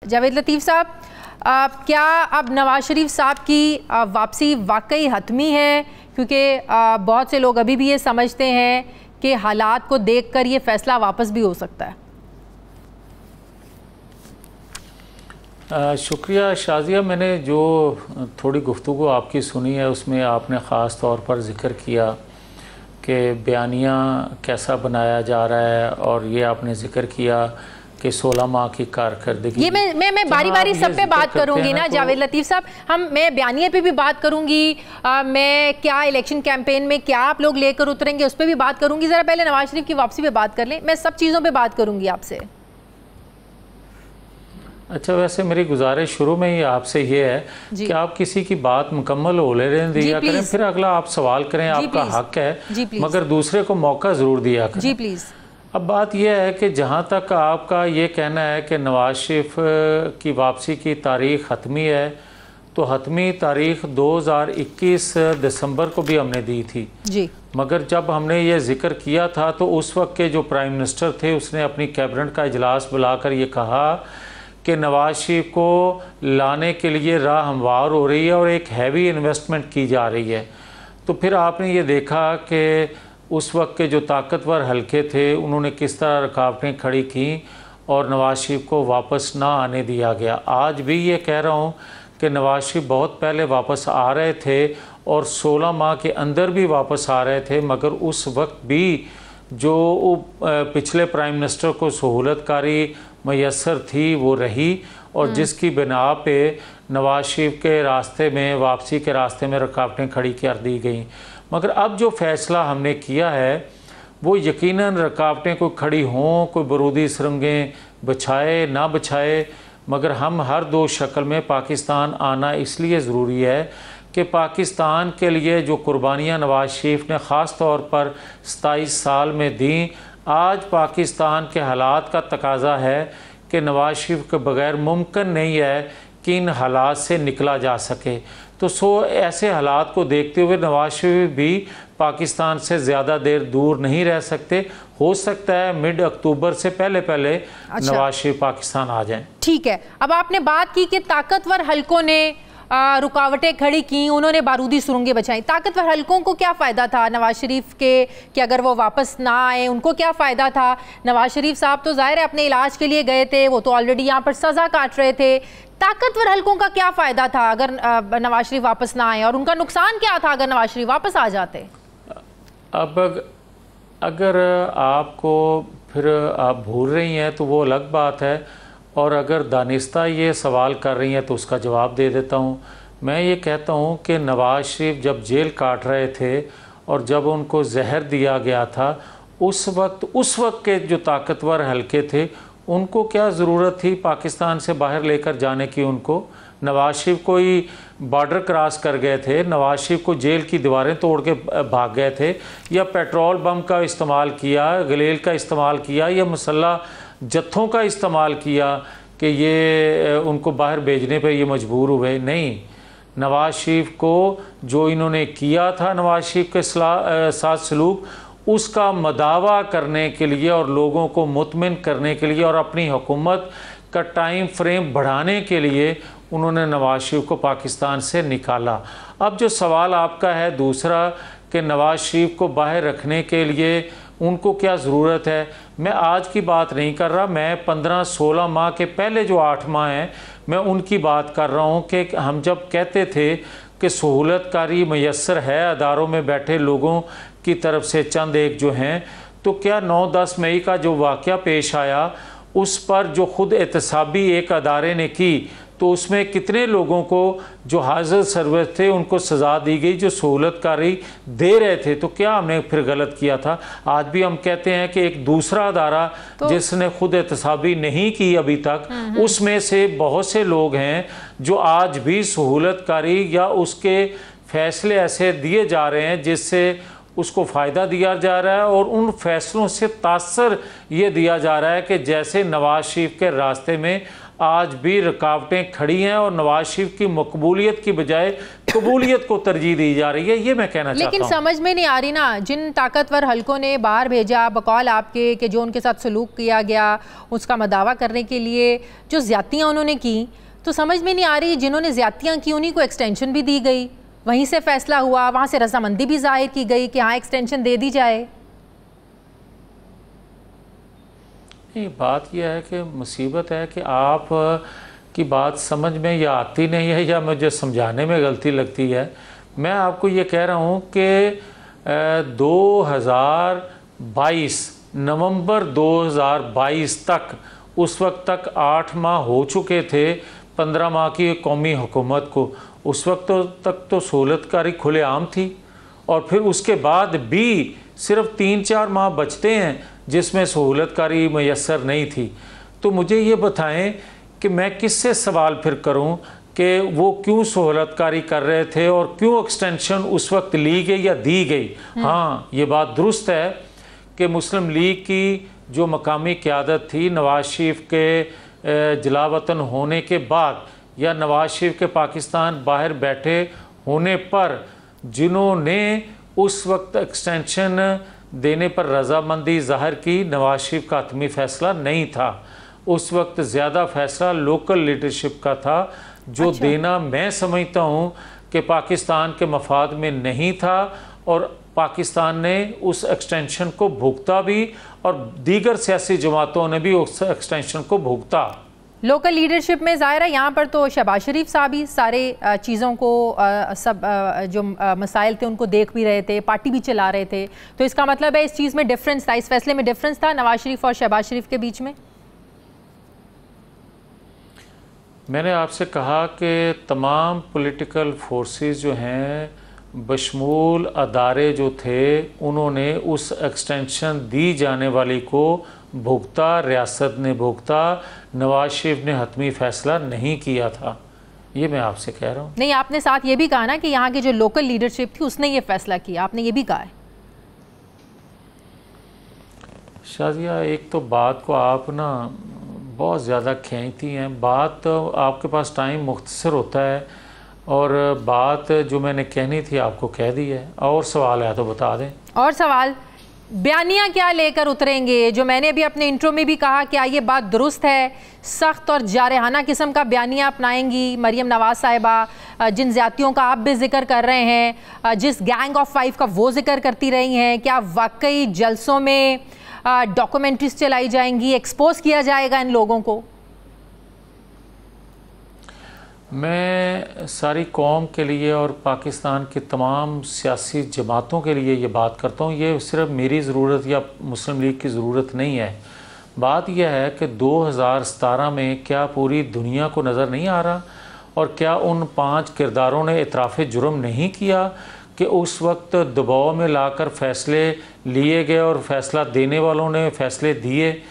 जावेद लतीफ़ साहब, क्या अब नवाज शरीफ साहब की वापसी वाकई हतमी है? क्योंकि बहुत से लोग अभी भी ये समझते हैं कि हालात को देखकर ये फैसला वापस भी हो सकता है। शुक्रिया शाजिया। मैंने जो थोड़ी गुफ्तगू आपकी सुनी है उसमें आपने ख़ास तौर पर ज़िक्र किया कि बयानिया कैसा बनाया जा रहा है, और ये आपने ज़िक्र किया कि 16 माह की कारकर्दगी। ये मैं बारी बारी सब पे बात करूंगी ना जावेद लतीफ़ साहब, मैं बयानिए पे भी बात करूंगी, मैं क्या इलेक्शन कैंपेन में क्या आप लोग लेकर उतरेंगे उस पर भी बात करूंगी। ज़रा पहले नवाज शरीफ की वापसी पे बात कर लें, मैं सब चीज़ों पे बात करूंगी आपसे। अच्छा, वैसे मेरी गुजारिश शुरू में ही आपसे ये है कि आप किसी की बात मुकम्मल हो ले दिया करें, फिर अगला आप सवाल करें, आपका हक है, मगर दूसरे को मौका ज़रूर दिया करें। जी प्लीज़। अब बात यह है कि जहाँ तक आपका ये कहना है कि नवाज शरीफ की वापसी की तारीख़ हतमी है, तो हतमी तारीख़ 2021 दिसंबर को भी हमने दी थी जी, मगर जब हमने ये जिक्र किया था तो उस वक्त के जो प्राइम मिनिस्टर थे उसने अपनी कैबिनेट का इजलास बुलाकर ये कहा कि नवाज शरीफ को लाने के लिए राह हमवार हो रही है और एक हैवी इन्वेस्टमेंट की जा रही है। तो फिर आपने ये देखा कि उस वक्त के जो ताकतवर हलके थे उन्होंने किस तरह रुकावटें खड़ी की और नवाज शरीफ को वापस ना आने दिया गया। आज भी ये कह रहा हूँ कि नवाज शरीफ बहुत पहले वापस आ रहे थे और 16 माह के अंदर भी वापस आ रहे थे, मगर उस वक्त भी जो पिछले प्राइम मिनिस्टर को सहूलतकारी मैसर थी वो रही, और जिसकी बिना पे नवाज शरीफ के रास्ते में, वापसी के रास्ते में रुकावटें खड़ी कर दी गई। मगर अब जो फ़ैसला हमने किया है वो यकीनन रुकावटें कोई खड़ी हों, कोई बारूदी सुरंगें बिछाए ना बिछाए, मगर हम हर दो शक्ल में पाकिस्तान आना इसलिए ज़रूरी है कि पाकिस्तान के लिए जो कुर्बानियाँ नवाज शरीफ ने ख़ास तौर पर 27 साल में दी, आज पाकिस्तान के हालात का तकाजा है कि नवाज शरीफ के बगैर मुमकिन नहीं है कि इन हालात से निकला जा सके। तो ऐसे हालात को देखते हुए नवाज शरीफ भी पाकिस्तान से ज़्यादा देर दूर नहीं रह सकते। हो सकता है मिड अक्टूबर से पहले नवाज शरीफ पाकिस्तान आ जाएं। ठीक है, अब आपने बात की कि ताकतवर हलकों ने रुकावटें खड़ी की, उन्होंने बारूदी सुरंगें बचाई। ताकतवर हलकों को क्या फ़ायदा था नवाज शरीफ के कि अगर वो वापस ना आए? उनको क्या फ़ायदा था? नवाज शरीफ साहब तो ज़ाहिर है अपने इलाज के लिए गए थे, वो तो ऑलरेडी यहाँ पर सज़ा काट रहे थे। ताकतवर हलकों का क्या फ़ायदा था अगर नवाज शरीफ वापस ना आए, और उनका नुकसान क्या था अगर नवाज शरीफ वापस आ जाते? अब अगर आपको फिर आप भूल रही हैं तो वो अलग बात है, और अगर दानिस्ता ये सवाल कर रही हैं तो उसका जवाब दे देता हूँ। मैं ये कहता हूँ कि नवाज शरीफ जब जेल काट रहे थे और जब उनको जहर दिया गया था, उस वक्त के जो ताकतवर हलके थे उनको क्या ज़रूरत थी पाकिस्तान से बाहर लेकर जाने की? उनको नवाज शरीफ को ही बॉर्डर क्रॉस कर गए थे, नवाज शरीफ को जेल की दीवारें तोड़ के भाग गए थे, या पेट्रोल बम का इस्तेमाल किया, गलेल का इस्तेमाल किया, या मुसल्ला जत्थों का इस्तेमाल किया कि ये उनको बाहर भेजने पे ये मजबूर हुए? नहीं, नवाज शरीफ को जो इन्होंने किया था नवाज शरीफ के साथ सलूक, उसका मदावा करने के लिए और लोगों को मुतमिन करने के लिए और अपनी हुकूमत का टाइम फ्रेम बढ़ाने के लिए उन्होंने नवाज शरीफ को पाकिस्तान से निकाला। अब जो सवाल आपका है दूसरा कि नवाज शरीफ को बाहर रखने के लिए उनको क्या ज़रूरत है, मैं आज की बात नहीं कर रहा, मैं 15-16 माह के पहले जो 8 माह हैं मैं उनकी बात कर रहा हूँ कि हम जब कहते थे कि सहूलतकारी मैसर है अदारों में बैठे लोगों की तरफ से चंद एक जो हैं, तो क्या 9-10 मई का जो वाक़या पेश आया उस पर जो खुद एहतसाबी एक अदारे ने की, तो उसमें कितने लोगों को जो हाजिर सर्विस थे उनको सज़ा दी गई जो सहूलतकारी दे रहे थे? तो क्या हमने फिर गलत किया था? आज भी हम कहते हैं कि एक दूसरा अदारा जिसने खुद एहतसाबी नहीं की अभी तक, उसमें से बहुत से लोग हैं जो आज भी सहूलतकारी या उसके फैसले ऐसे दिए जा रहे हैं जिससे उसको फ़ायदा दिया जा रहा है, और उन फैसलों से तासर ये दिया जा रहा है कि जैसे नवाज शरीफ के रास्ते में आज भी रुकावटें खड़ी हैं और नवाज शरीफ की मकबूलियत की बजाय कबूलियत को तरजीह दी जा रही है, ये मैं कहना चाहता हूँ। लेकिन समझ में नहीं आ रही ना, जिन ताकतवर हलकों ने बाहर भेजा बकौल आपके कि जो उनके साथ सलूक किया गया उसका मदावा करने के लिए जो ज्यादतियाँ उन्होंने की, तो समझ में नहीं आ रही जिन्होंने ज्यादतियाँ की उन्हीं को एक्सटेंशन भी दी गई, वहीं से फैसला हुआ, वहाँ से रजामंदी भी जाहिर की गई कि हाँ एक्सटेंशन दे दी जाए। नहीं, बात यह है कि मुसीबत है कि आप की बात समझ में या आती नहीं है या मुझे समझाने में गलती लगती है। मैं आपको ये कह रहा हूँ कि 2022 नवंबर 2022 तक, उस वक्त तक 8 माह हो चुके थे 15 माह की कौमी हुकूमत को। उस वक्त तक तो सहूलतकारी खुलेआम थी, और फिर उसके बाद भी सिर्फ 3-4 माह बचते हैं जिसमें सहूलतकारी मैसर नहीं थी। तो मुझे ये बताएं कि मैं किससे सवाल फिर करूं कि वो क्यों सहूलतकारी कर रहे थे और क्यों एक्सटेंशन उस वक्त ली गई या दी गई। हाँ, ये बात दुरुस्त है कि मुस्लिम लीग की जो मकामी क़यादत थी, नवाज शरीफ के जलावतन होने के बाद या नवाज शरीफ के पाकिस्तान बाहर बैठे होने पर, जिन्होंने उस वक्त एक्सटेंशन देने पर रजामंदी ज़ाहिर की, नवाज शरीफ का हतमी फ़ैसला नहीं था। उस वक्त ज़्यादा फ़ैसला लोकल लीडरशिप का था, जो देना मैं समझता हूँ कि पाकिस्तान के मफाद में नहीं था, और पाकिस्तान ने उस एक्सटेंशन को भुगता भी और दीगर सियासी जमातों ने भी उस एक्सटेंशन को भुगता। लोकल लीडरशिप में ज़ाहिर है यहाँ पर तो शहबाज शरीफ साहब ही सारे चीज़ों को सब जो मसाइल थे उनको देख भी रहे थे, पार्टी भी चला रहे थे, तो इसका मतलब है इस चीज़ में डिफरेंस था, इस फैसले में डिफरेंस था नवाज शरीफ और शहबाज शरीफ के बीच में। मैंने आपसे कहा कि तमाम पॉलिटिकल फोर्सेस जो हैं बशमूल अदारे जो थे, उन्होंने उस एक्सटेंशन दी जाने वाली को भुगता, रियासत ने भुगता, नवाज शरीफ ने हतमी फ़ैसला नहीं किया था। ये मैं आपसे कह रहा हूँ। नहीं, आपने साथ ये भी कहा ना कि यहाँ की जो लोकल लीडरशिप थी उसने ये फैसला किया, आपने ये भी कहा है। शाजिया, एक तो बात को आप ना बहुत ज़्यादा खींचती हैं, बात तो आपके पास टाइम मुख्तसर होता है, और बात जो मैंने कहनी थी आपको कह दी है। और सवाल है तो बता दें। और सवाल, बयानियाँ क्या लेकर उतरेंगे? जो मैंने अभी अपने इंट्रो में भी कहा, क्या ये बात दुरुस्त है, सख्त और जारहाना किस्म का बयानिया अपनाएंगी मरीम नवाज साहिबा, जिन ज़्यादतियों का आप भी जिक्र कर रहे हैं, जिस गैंग ऑफ 5 का वो जिक्र करती रही हैं, क्या वाकई जलसों में डॉक्यूमेंट्रीज चलाई जाएंगी, एक्सपोज किया जाएगा इन लोगों को? मैं सारी कौम के लिए और पाकिस्तान की तमाम सियासी जमातों के लिए ये बात करता हूँ। ये सिर्फ मेरी ज़रूरत या मुस्लिम लीग की ज़रूरत नहीं है। बात यह है कि 2017 में क्या पूरी दुनिया को नज़र नहीं आ रहा, और क्या उन 5 किरदारों ने इतराफ़ जुर्म नहीं किया कि उस वक्त दबाव में लाकर फ़ैसले लिए गए और फ़ैसला देने वालों ने फ़ैसले दिए?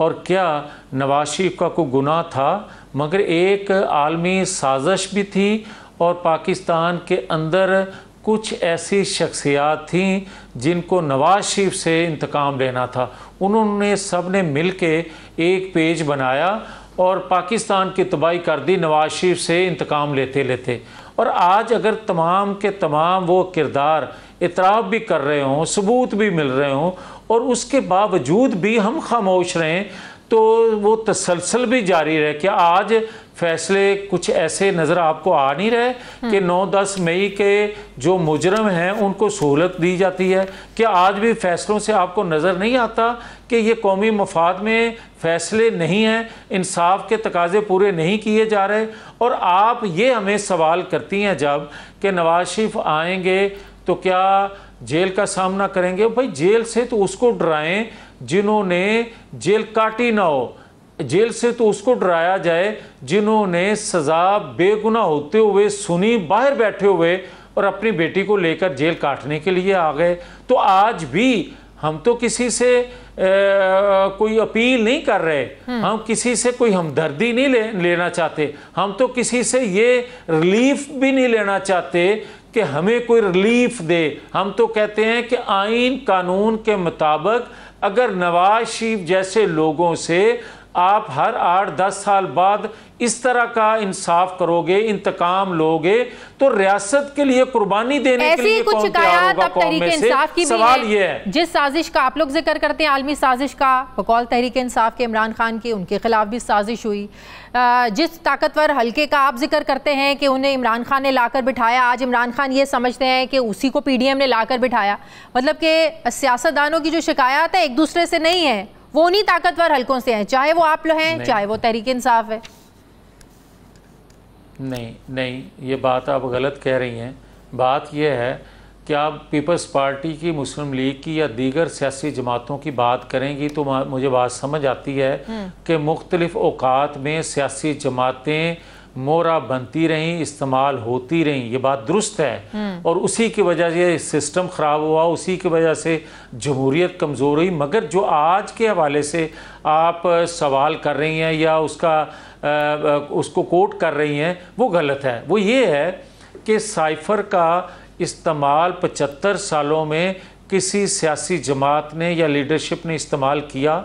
और क्या नवाज शरीफ का कोई गुनाह था? मगर एक आलमी साजिश भी थी, और पाकिस्तान के अंदर कुछ ऐसी शख्सियात थीं जिनको नवाज शरीफ से इंतकाम लेना था। उन्होंने सब ने मिल के एक पेज बनाया और पाकिस्तान की तबाही कर दी नवाज शरीफ से इंतकाम लेते लेते। और आज अगर तमाम के तमाम वो किरदार इतराफ़ भी कर रहे हों, सबूत भी मिल रहे हों, और उसके बावजूद भी हम खामोश रहें, तो वो तसलसल भी जारी रहे। कि आज फैसले कुछ ऐसे नज़र आपको आ नहीं रहे कि 9-10 मई के जो मुजरम हैं उनको सहूलत दी जाती है? क्या आज भी फैसलों से आपको नज़र नहीं आता कि ये कौमी मफाद में फ़ैसले नहीं हैं, इंसाफ के तकाजे पूरे नहीं किए जा रहे? और आप ये हमें सवाल करती हैं जब कि नवाज शरीफ आएंगे तो क्या जेल का सामना करेंगे? भाई, जेल से तो उसको डराएं जिन्होंने जेल काटी ना हो, जेल से तो उसको डराया जाए जिन्होंने सज़ा बेगुनाह होते हुए सुनी, बाहर बैठे हुए, और अपनी बेटी को लेकर जेल काटने के लिए आ गए। तो आज भी हम तो किसी से कोई अपील नहीं कर रहे, हम किसी से कोई हमदर्दी नहीं लेना चाहते, हम तो किसी से ये रिलीफ भी नहीं लेना चाहते कि हमें कोई रिलीफ दे। हम तो कहते हैं कि आइन कानून के मुताबिक अगर नवाज शरीफ जैसे लोगों से आप हर 8-10 साल बाद इस तरह का इंसाफ करोगे, इंतकाम लोगे, तो रियासत के लिए कुर्बानी देने के लिए कौन तैयार होगा कौम में से? सवाल ये है। जिस साजिश का आप लोग जिक्र करते हैं, आलमी साजिश का, बकौल तहरीक इंसाफ के इमरान खान की, उनके खिलाफ भी साजिश हुई। जिस ताकतवर हल्के का आप जिक्र करते हैं कि उन्हें इमरान खान ने लाकर बिठाया, आज इमरान खान ये समझते हैं कि उसी को PDM ने लाकर बिठाया। मतलब कि सियासतदानों की जो शिकायत है एक दूसरे से नहीं है, वो उन्हीं ताकतवर हल्कों से हैं, चाहे वो आप लोग हैं, चाहे वो तहरीक इंसाफ है। नहीं, ये बात आप गलत कह रही हैं। बात यह है कि आप पीपल्स पार्टी की, मुस्लिम लीग की या दीगर सियासी जमातों की बात करेंगी तो मुझे बात समझ आती है कि मुख्तलिफ औकात में सियासी जमातें मोहरा बनती रहीं, इस्तेमाल होती रहीं, ये बात दुरुस्त है। और उसी की वजह से सिस्टम ख़राब हुआ, उसी की वजह से जमहूरियत कमज़ोर हुई। मगर जो आज के हवाले से आप सवाल कर रही हैं या उसको कोट कर रही हैं, वो गलत है। वो ये है कि साइफ़र का इस्तेमाल 75 सालों में किसी सियासी जमात ने या लीडरशिप ने इस्तेमाल किया।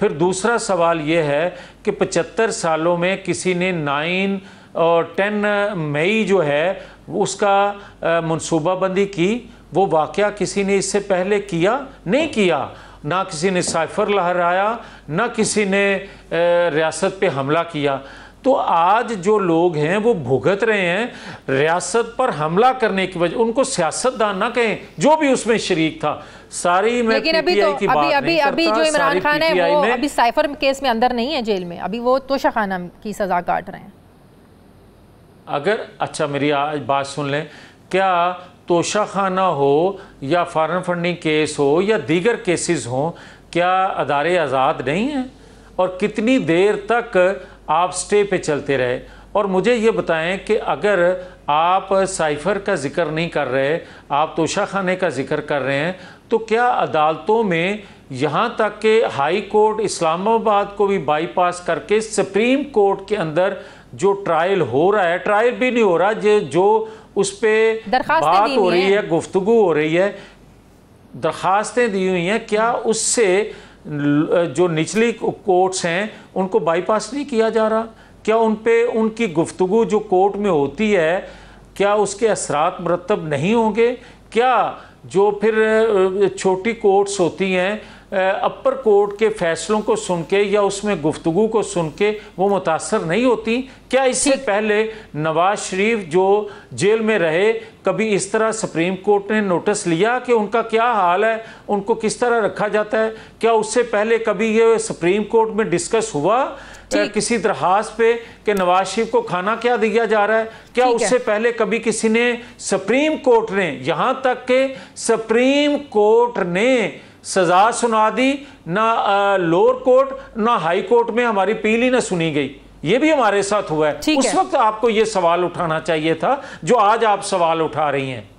फिर दूसरा सवाल ये है कि 75 सालों में किसी ने 9 और 10 मई जो है उसका मनसूबाबंदी की, वो वाक़या किसी ने इससे पहले किया नहीं किया। ना किसी ने साइफ़र लहराया, ना किसी ने रियासत पे हमला किया। तो आज जो लोग हैं वो भुगत रहे हैं रियासत पर हमला करने की वजह। उनको सियासतदान ना कहें, जो भी उसमें शरीक था। सारी मैं लेकिन अभी जो इमरान खान है वो अभी साइफर केस में अंदर नहीं है, जेल में, अभी वो तोशाखाना की सजा काट रहे हैं। अगर अच्छा मेरी आज बात सुन लें, क्या तोशाखाना हो या फॉरेन फंडिंग केस हो या दीगर केसेस हों, क्या अदारे आज़ाद नहीं हैं? और कितनी देर तक आप स्टे पे चलते रहे? और मुझे ये बताएं कि अगर आप साइफ़र का जिक्र नहीं कर रहे, आप तोशाखाने का जिक्र कर रहे हैं, तो क्या अदालतों में यहाँ तक कि हाई कोर्ट इस्लामाबाद को भी बाईपास करके सुप्रीम कोर्ट के अंदर जो ट्रायल हो रहा है, ट्रायल भी नहीं हो रहा, जो उस पर बात हो रही है, गुफ्तगू हो रही है, दरखास्तें दी हुई हैं, क्या उससे जो निचली कोर्ट्स हैं उनको बाईपास नहीं किया जा रहा? क्या उन पे उनकी गुफ्तगू जो कोर्ट में होती है, क्या उसके असरात मुरतब नहीं होंगे? क्या जो फिर छोटी कोर्ट्स होती हैं, अपर कोर्ट के फैसलों को सुन के या उसमें गुफ्तगू को सुन के वो मुतासर नहीं होती? क्या इससे पहले नवाज शरीफ जो जेल में रहे, कभी इस तरह सुप्रीम कोर्ट ने नोटिस लिया कि उनका क्या हाल है, उनको किस तरह रखा जाता है? क्या उससे पहले कभी ये सुप्रीम कोर्ट में डिस्कस हुआ किसी दरखास्त पे कि नवाज शरीफ को खाना क्या दिया जा रहा है? क्या उससे पहले कभी किसी ने, सुप्रीम कोर्ट ने, यहाँ तक के सुप्रीम कोर्ट ने सजा सुना दी, ना लोअर कोर्ट ना हाई कोर्ट में हमारी अपील ही ना सुनी गई? ये भी हमारे साथ हुआ है। उस वक्त आपको ये सवाल उठाना चाहिए था जो आज आप सवाल उठा रही हैं।